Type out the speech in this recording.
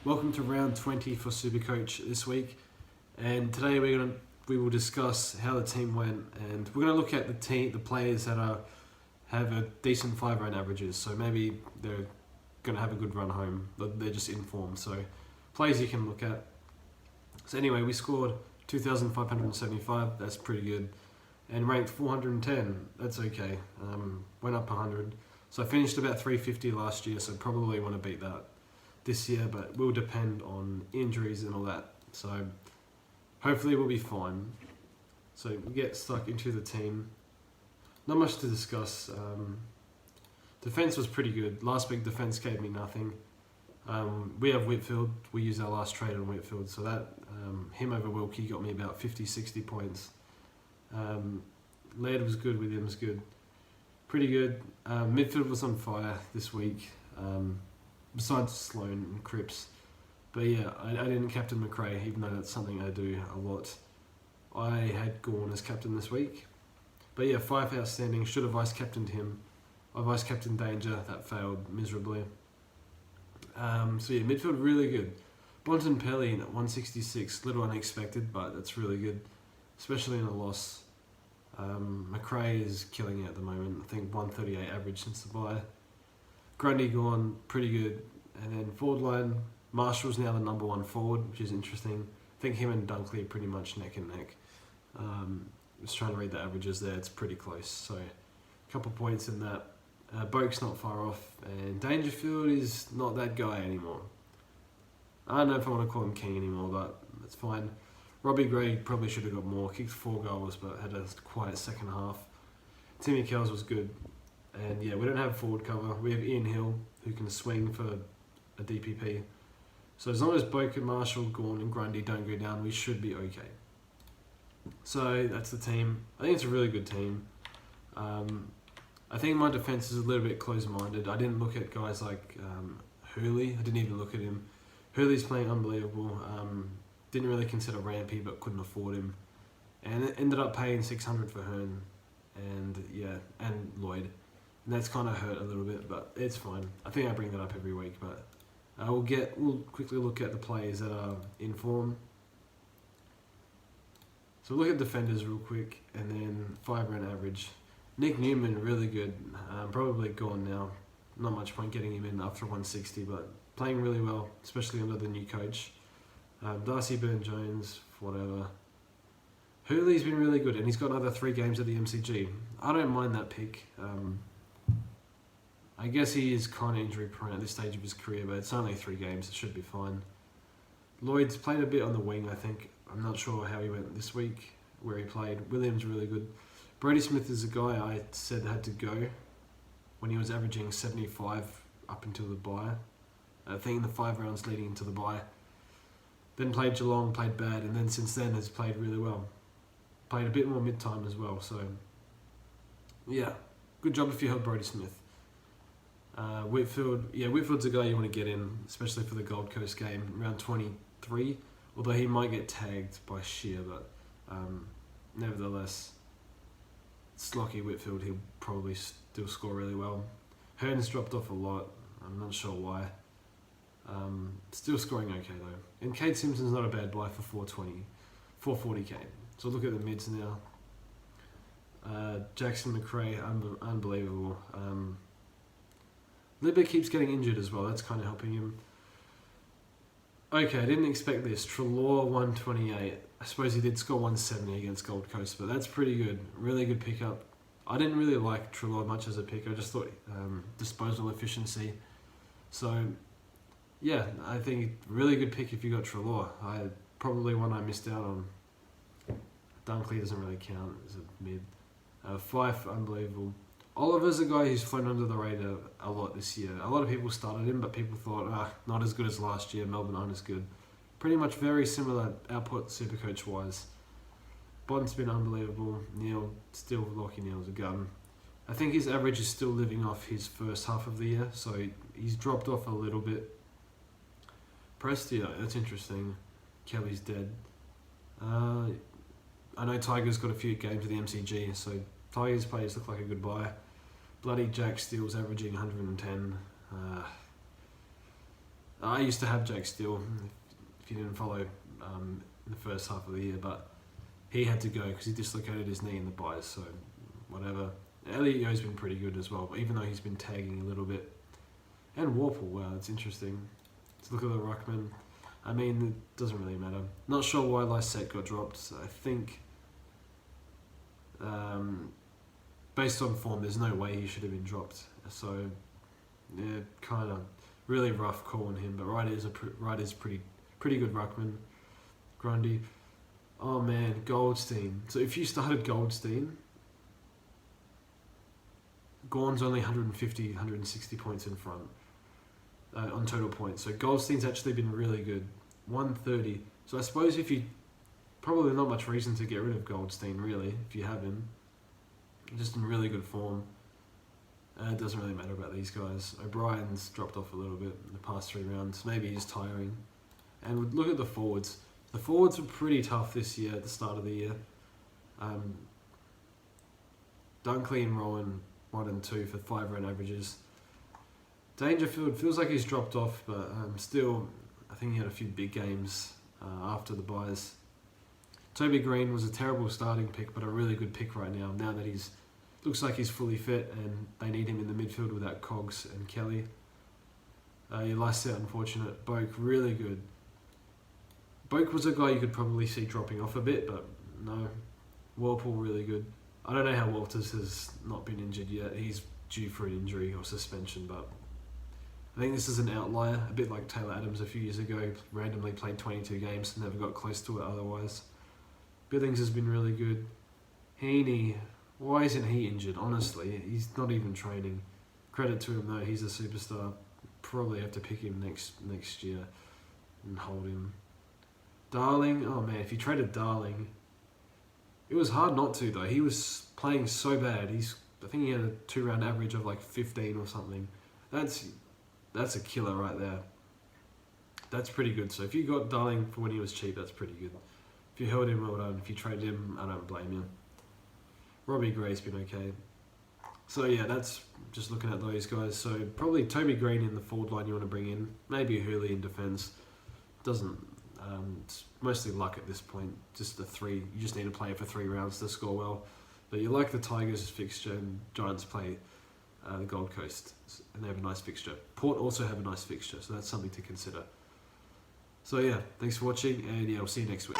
Welcome to round 20 for Supercoach this week, and today we will discuss how the team went, and we're going to look at the players that have a decent 5 round averages. So maybe they're going to have a good run home, but they're just in form. So players you can look at. So anyway, we scored 2,575. That's pretty good, and ranked 410. That's okay. Went up 100. So I finished about 350 last year. So probably want to beat that this year, but will depend on injuries and all that. So hopefully we'll be fine. So we get stuck into the team. Not much to discuss. Defense was pretty good. Last week defense gave me nothing. We have Whitfield. We used our last trade on Whitfield, so that him over Wilkie got me about 50-60 points. Laird was good. Williams good. Pretty good. Midfield was on fire this week. Besides Sloan and Cripps. But yeah, I didn't captain McRae, even though that's something I do a lot. I had Gawn as captain this week. But yeah, 5 outstanding. Should have vice-captained him. I vice-captained Danger. That failed miserably. So yeah, midfield really good. Bontempelli at 166. Little unexpected, but that's really good. Especially in a loss. McRae is killing it at the moment. I think 138 average since the bye. Grundy gone, pretty good. And then forward line, Marshall's now the number 1 forward, which is interesting. I think him and Dunkley are pretty much neck and neck. Just trying to read the averages there, it's pretty close. So a couple points in that. Boak's not far off, and Dangerfield is not that guy anymore. I don't know if I want to call him king anymore, but that's fine. Robbie Gray probably should have got more, kicked 4 goals, but had a quiet second half. Timmy Kells was good. And yeah, we don't have forward cover. We have Ian Hill, who can swing for a DPP. So as long as Boak and Marshall, Gawn and Grundy don't go down, we should be okay. So that's the team. I think it's a really good team. I think my defence is a little bit close-minded. I didn't look at guys like Hurley. I didn't even look at him. Hurley's playing unbelievable. Didn't really consider Rampy, but couldn't afford him. And ended up paying 600 for Hearn. And yeah, and Lloyd. And that's kind of hurt a little bit, but it's fine. I think I bring that up every week, but we'll quickly look at the players that are in form. So we'll look at defenders real quick, and then 5 round average. Nick Newman, really good. Probably gone now. Not much point getting him in after 160, but playing really well, especially under the new coach. Darcy Burn-Jones, whatever. Hurley's been really good, and he's got another 3 games at the MCG. I don't mind that pick. I guess he is kind of injury prone at this stage of his career, but it's only 3 games, it should be fine. Lloyd's played a bit on the wing, I think. I'm not sure how he went this week, where he played. Williams really good. Brodie Smith is a guy I said had to go when he was averaging 75 up until the bye. I think in the 5 rounds leading into the bye. Then played Geelong, played bad, and then since then has played really well. Played a bit more mid-time as well, so yeah, good job if you held Brodie Smith. Whitfield's a guy you want to get in, especially for the Gold Coast game, around 23, although he might get tagged by Shear, but nevertheless, Slocky Whitfield, he'll probably still score really well. Hearn's dropped off a lot, I'm not sure why. Still scoring okay though. And Kate Simpson's not a bad buy for 440k. So look at the mids now. Jackson McRae, unbelievable. Libba keeps getting injured as well, that's kind of helping him. Okay, I didn't expect this. Treloar 128. I suppose he did score 170 against Gold Coast, but that's pretty good. Really good pickup. I didn't really like Treloar much as a pick. I just thought disposal efficiency. So, yeah, I think really good pick if you got Treloar. Probably one I missed out on. Dunkley doesn't really count as a mid. Fife, unbelievable. Oliver's a guy who's flown under the radar a lot this year. A lot of people started him, but people thought, not as good as last year. Melbourne aren't as good. Pretty much very similar output Supercoach-wise. Bond's been unbelievable. Neil, still Lockie Neal's a gun. I think his average is still living off his first half of the year, so he's dropped off a little bit. Prestia, that's interesting. Kelly's dead. I know Tiger's got a few games at the MCG, so Tigers players look like a good buy. Bloody Jack Steele's averaging 110. I used to have Jake Steele, if you didn't follow in the first half of the year, but he had to go because he dislocated his knee in the buys, so whatever. Elliot Yo's been pretty good as well, but even though he's been tagging a little bit. And Warple, wow, it's interesting. Let's look at the Ruckman. I mean, it doesn't really matter. Not sure why Lysette got dropped. I think, based on form, there's no way he should have been dropped. So, yeah, kind of really rough call on him. But Wright is pretty good Ruckman. Grundy. Oh man, Goldstein. So if you started Goldstein, Gawn's only 150, 160 points in front on total points. So Goldstein's actually been really good. 130. So I suppose if you... Probably not much reason to get rid of Goldstein, really, if you have him. Just in really good form. It doesn't really matter about these guys. O'Brien's dropped off a little bit in the past 3 rounds. Maybe he's tiring. And look at the forwards. The forwards were pretty tough this year at the start of the year. Dunkley and Rowan 1 and 2 for 5 run averages. Dangerfield feels like he's dropped off, but still, I think he had a few big games after the buys. Toby Green was a terrible starting pick, but a really good pick right now. Now that looks like he's fully fit, and they need him in the midfield without Cogs and Kelly. Lysette, unfortunate. Boak, really good. Boak was a guy you could probably see dropping off a bit, but no. Warple, really good. I don't know how Walters has not been injured yet. He's due for an injury or suspension, but I think this is an outlier, a bit like Taylor Adams a few years ago. Randomly played 22 games and never got close to it otherwise. Billings has been really good. Heaney, why isn't he injured? Honestly, he's not even training. Credit to him though, he's a superstar. Probably have to pick him next year and hold him. Darling, oh man, if you traded Darling, it was hard not to though. He was playing so bad. I think he had a 2 round average of like 15 or something. That's a killer right there. That's pretty good. So if you got Darling for when he was cheap, that's pretty good. If you held him, well done. If you traded him, I don't blame you. Robbie Gray's been okay. So yeah, that's just looking at those guys. So probably Toby Green in the forward line you want to bring in. Maybe Hurley in defence. It's mostly luck at this point. Just you just need to play it for 3 rounds to score well. But you like the Tigers' fixture, and Giants play the Gold Coast, and they have a nice fixture. Port also have a nice fixture, so that's something to consider. So yeah, thanks for watching, and yeah, I'll see you next week.